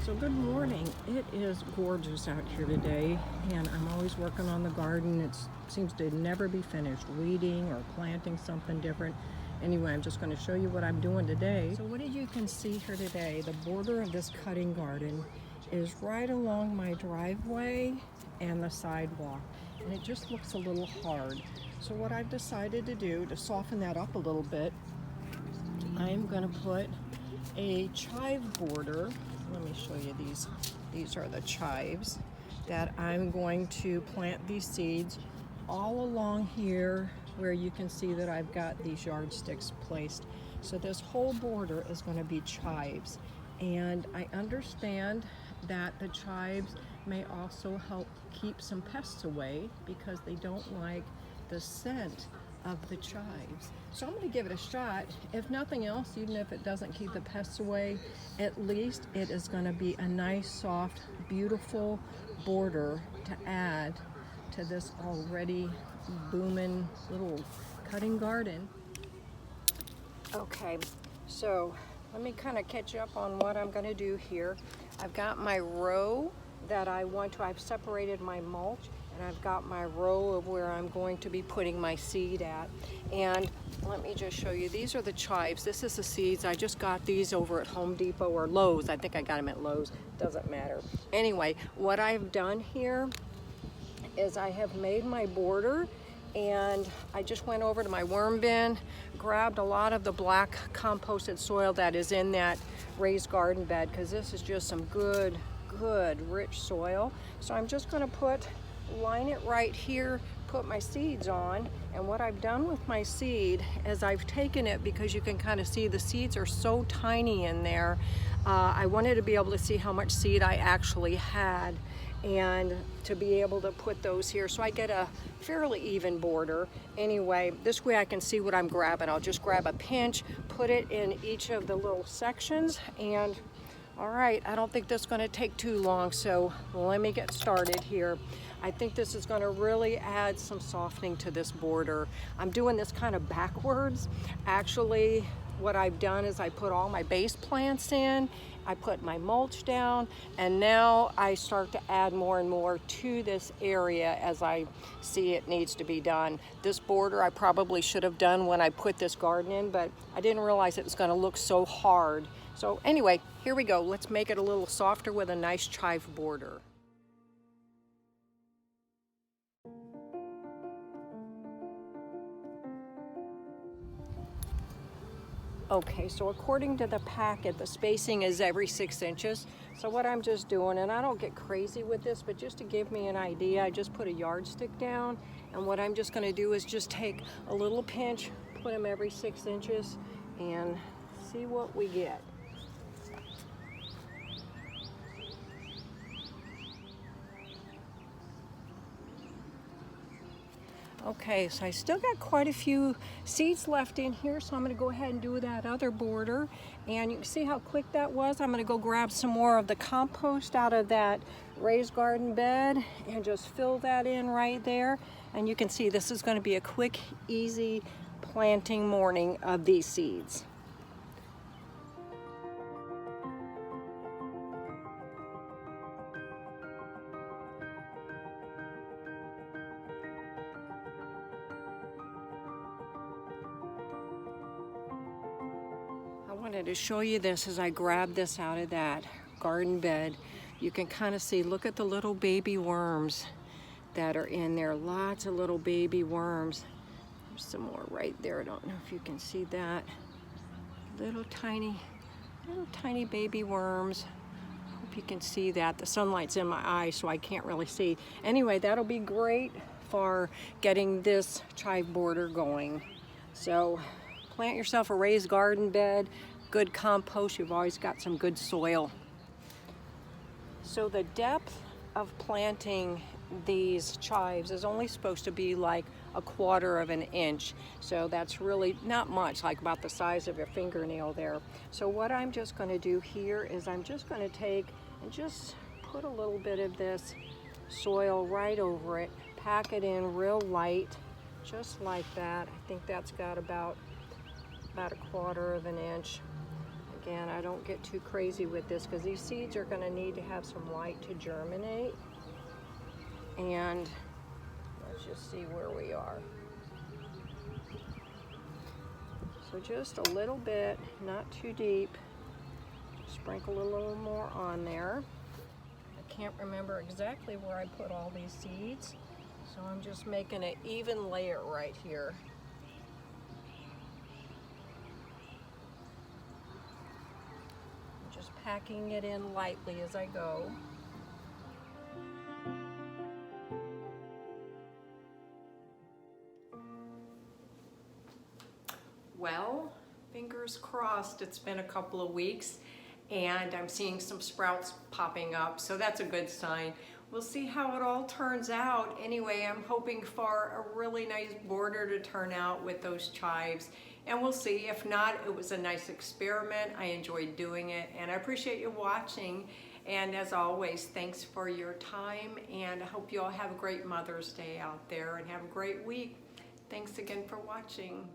So good morning. It is gorgeous out here today, and I'm always working on the garden. It seems to never be finished, weeding or planting something different. Anyway, I'm just going to show you what I'm doing today. So what you can see here today, the border of this cutting garden is right along my driveway and the sidewalk, and it just looks a little hard. So what I've decided to do to soften that up a little bit, I'm going to put a chive border. Let me show you these. These are the chives that I'm going to plant these seeds all along here where you can see that I've got these yardsticks placed. So this whole border is going to be chives. And I understand that the chives may also help keep some pests away because they don't like the scent of the chives. So I'm going to give it a shot. If nothing else, even if it doesn't keep the pests away, at least it is going to be a nice, soft, beautiful border to add to this already booming little cutting garden. Okay, so let me kind of catch up on what I'm going to do here. I've got my row that I've separated my mulch, and I've got my row of where I'm going to be putting my seed at. And let me just show you, these are the chives. This is the seeds. I just got these over at Home Depot or Lowe's. I think I got them at Lowe's, doesn't matter. Anyway, what I've done here is I have made my border, and I just went over to my worm bin, grabbed a lot of the black composted soil that is in that raised garden bed, because this is just some good rich soil. So I'm just going to line it right here, put my seeds on. And what I've done with my seed is I've taken it, because you can kind of see the seeds are so tiny in there. I wanted to be able to see how much seed I actually had and to be able to put those here so I get a fairly even border. Anyway, this way I can see what I'm grabbing. I'll just grab a pinch, put it in each of the little sections, and all right, I don't think this is going to take too long, so let me get started here. I think this is going to really add some softening to this border. I'm doing this kind of backwards. Actually, what I've done is I put all my base plants in, I put my mulch down, and now I start to add more and more to this area as I see it needs to be done. This border I probably should have done when I put this garden in, but I didn't realize it was going to look so hard. So anyway, here we go. Let's make it a little softer with a nice chive border. Okay, so according to the packet, the spacing is every 6 inches. So what I'm just doing, and I don't get crazy with this, but just to give me an idea, I just put a yardstick down, and what I'm just going to do is just take a little pinch, put them every 6 inches, and see what we get. Okay, so I still got quite a few seeds left in here, so I'm going to go ahead and do that other border. And you can see how quick that was. I'm going to go grab some more of the compost out of that raised garden bed and just fill that in right there. And you can see this is going to be a quick, easy planting morning of these seeds. I wanted to show you this as I grabbed this out of that garden bed. You can kind of see, look at the little baby worms that are in there. Lots of little baby worms. There's some more right there. I don't know if you can see that. Little tiny baby worms. Hope you can see that. The sunlight's in my eyes, so I can't really see. Anyway, that'll be great for getting this chive border going. So plant yourself a raised garden bed, good compost. You've always got some good soil. So the depth of planting these chives is only supposed to be like 1/4 of an inch. So that's really not much, like about the size of your fingernail there. So what I'm just going to do here is I'm just going to take and just put a little bit of this soil right over it, pack it in real light, just like that. I think that's got about 1/4 of an inch. Again, I don't get too crazy with this because these seeds are going to need to have some light to germinate. And let's just see where we are. So just a little bit, not too deep. Sprinkle a little more on there. I can't remember exactly where I put all these seeds, so I'm just making an even layer right here. Just packing it in lightly as I go. Well, fingers crossed, it's been a couple of weeks and I'm seeing some sprouts popping up, so that's a good sign. We'll see how it all turns out. Anyway, I'm hoping for a really nice border to turn out with those chives, and we'll see. If not, it was a nice experiment. I enjoyed doing it, and I appreciate you watching. And as always, thanks for your time, and I hope you all have a great Mother's Day out there and have a great week. Thanks again for watching.